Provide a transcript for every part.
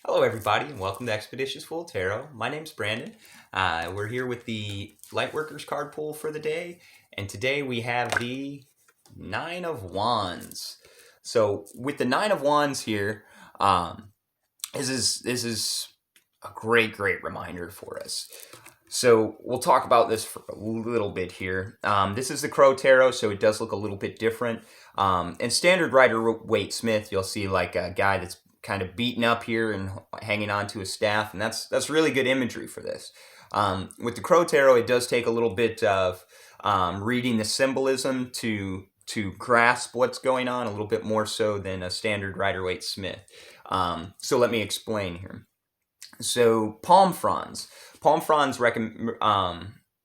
Hello, everybody, and welcome to Expeditious Fool Tarot. My name's Brandon. We're here with the Lightworkers card pull for the day, and today we have the Nine of Wands. So, with the Nine of Wands here, this is a great reminder for us. So we'll talk about this for a little bit here. This is the Crow Tarot, so it does look a little bit different. In Standard Rider-Waite Smith, you'll see like a guy that's kind of beaten up here and hanging onto his staff, and that's really good imagery for this. With the Crow Tarot, it does take a little bit of reading the symbolism to grasp what's going on, a little bit more so than a Standard Rider-Waite Smith. So let me explain here. So palm fronds. Palm fronds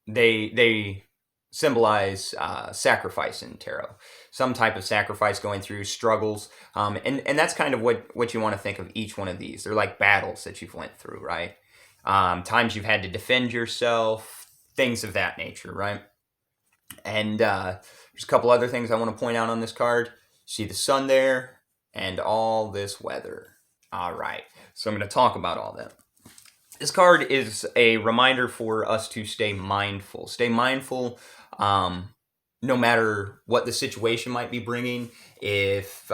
they symbolize sacrifice in tarot, some type of sacrifice going through struggles, and that's kind of what you want to think of each one of these. They're like battles that you've went through, right? Times you've had to defend yourself, things of that nature, right? And there's a couple other things I want to point out on this card. See the sun there and all this weather. All right, so I'm going to talk about all that. This card is a reminder for us to stay mindful. Stay mindful no matter what the situation might be bringing. If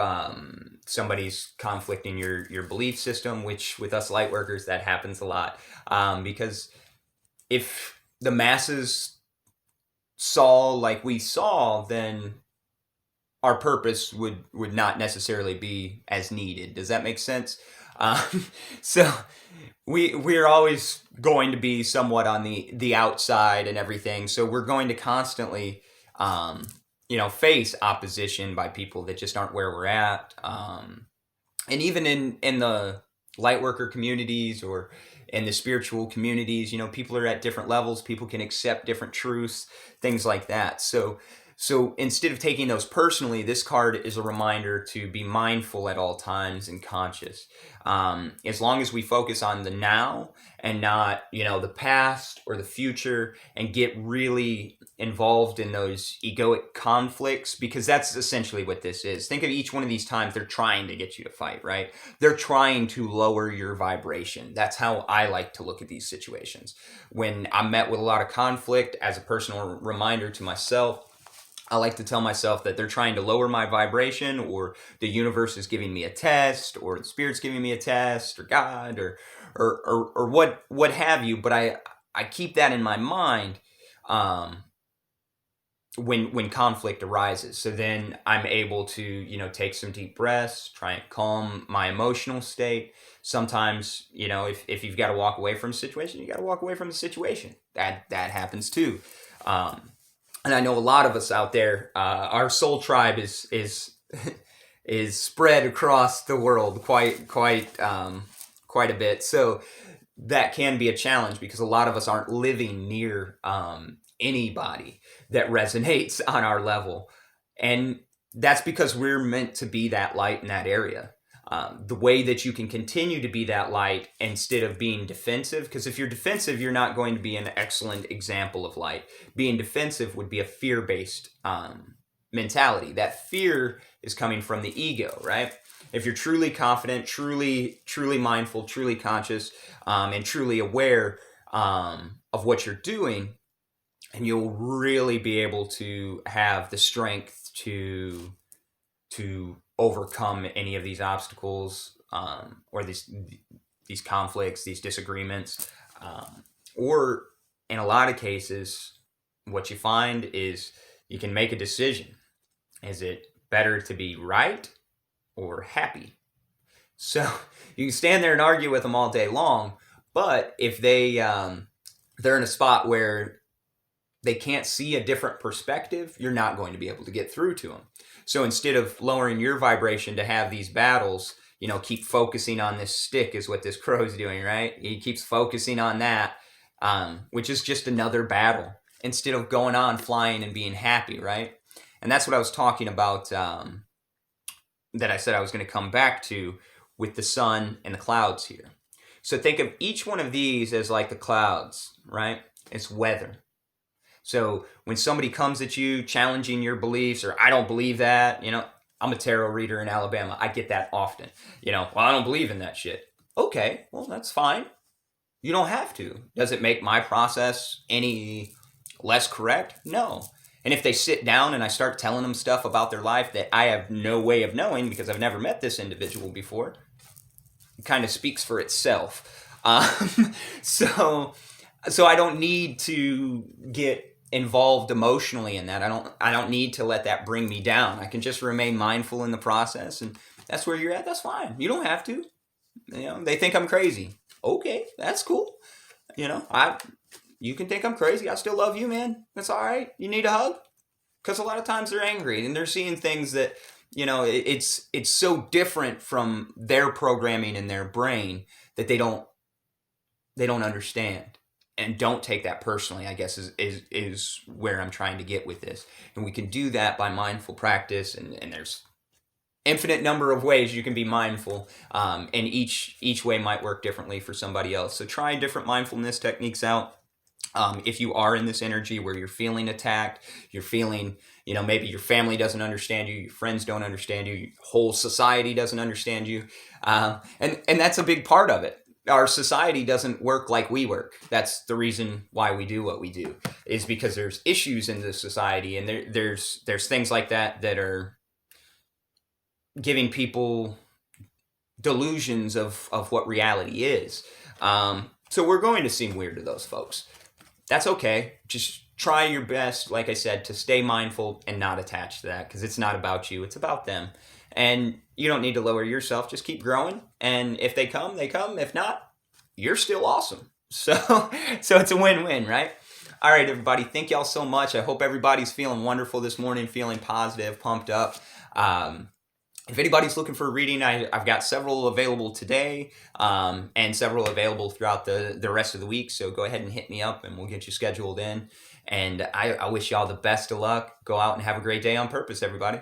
somebody's conflicting your belief system, which with us light workers, that happens a lot. Because if the masses saw like we saw, then our purpose would not necessarily be as needed. Does that make sense? So we're always going to be somewhat on the outside and everything. So we're going to constantly, face opposition by people that just aren't where we're at. And even in the lightworker communities or in the spiritual communities, people are at different levels. People can accept different truths, things like that. So instead of taking those personally, this card is a reminder to be mindful at all times and conscious. As long as we focus on the now and not, the past or the future, and get really involved in those egoic conflicts, because that's essentially what this is. Think of each one of these times they're trying to get you to fight, right? They're trying to lower your vibration. That's how I like to look at these situations. When I'm met with a lot of conflict, as a personal reminder to myself, I like to tell myself that they're trying to lower my vibration, or the universe is giving me a test, or the spirit's giving me a test, or God, or what have you. But I keep that in my mind when conflict arises. So then I'm able to take some deep breaths, try and calm my emotional state. Sometimes if you've got to walk away from a situation, you got to walk away from the situation. That happens too. And I know a lot of us out there, our soul tribe is is spread across the world quite a bit. So that can be a challenge, because a lot of us aren't living near anybody that resonates on our level, and that's because we're meant to be that light in that area. The way that you can continue to be that light instead of being defensive, because if you're defensive, you're not going to be an excellent example of light. Being defensive would be a fear-based mentality. That fear is coming from the ego, right? If you're truly confident, truly mindful, truly conscious, and truly aware of what you're doing, and you'll really be able to have the strength to overcome any of these obstacles, or these conflicts, these disagreements, or in a lot of cases, what you find is you can make a decision. Is it better to be right or happy? So you can stand there and argue with them all day long, but if they're in a spot where they can't see a different perspective, you're not going to be able to get through to them. So instead of lowering your vibration to have these battles, keep focusing on this stick is what this crow's doing, right? He keeps focusing on that, which is just another battle, instead of going on flying and being happy, right? And that's what I was talking about, that I said I was going to come back to with the sun and the clouds here. So think of each one of these as like the clouds, right? It's weather. So when somebody comes at you challenging your beliefs, or I don't believe that, I'm a tarot reader in Alabama. I get that often. Well, I don't believe in that shit. Okay, well, that's fine. You don't have to. Does it make my process any less correct? No. And if they sit down and I start telling them stuff about their life that I have no way of knowing because I've never met this individual before, it kind of speaks for itself. So I don't need to get involved emotionally in that. I don't need to let that bring me down. I can just remain mindful in the process, and that's where you're at. That's fine. You don't have to. They think I'm crazy. Okay, that's cool. You can think I'm crazy. I still love you, man. That's all right. You need a hug? Because a lot of times they're angry and they're seeing things that, it's so different from their programming in their brain that they don't understand. And don't take that personally, I guess, is where I'm trying to get with this. And we can do that by mindful practice, and there's infinite number of ways you can be mindful, and each way might work differently for somebody else. So try different mindfulness techniques out. If you are in this energy where you're feeling attacked, you're feeling, maybe your family doesn't understand you, your friends don't understand you, your whole society doesn't understand you, and that's a big part of it. Our society doesn't work like we work. That's the reason why we do what we do, is because there's issues in the society, and there's things like that are giving people delusions of what reality is. So we're going to seem weird to those folks. That's okay. Just try your best, like I said, to stay mindful and not attached to that, because it's not about you. It's about them. And you don't need to lower yourself. Just keep growing. And if they come, they come. If not, you're still awesome. So it's a win-win, right? All right, everybody. Thank y'all so much. I hope everybody's feeling wonderful this morning, feeling positive, pumped up. If anybody's looking for a reading, I've got several available today, and several available throughout the rest of the week. So go ahead and hit me up and we'll get you scheduled in. And I wish y'all the best of luck. Go out and have a great day on purpose, everybody.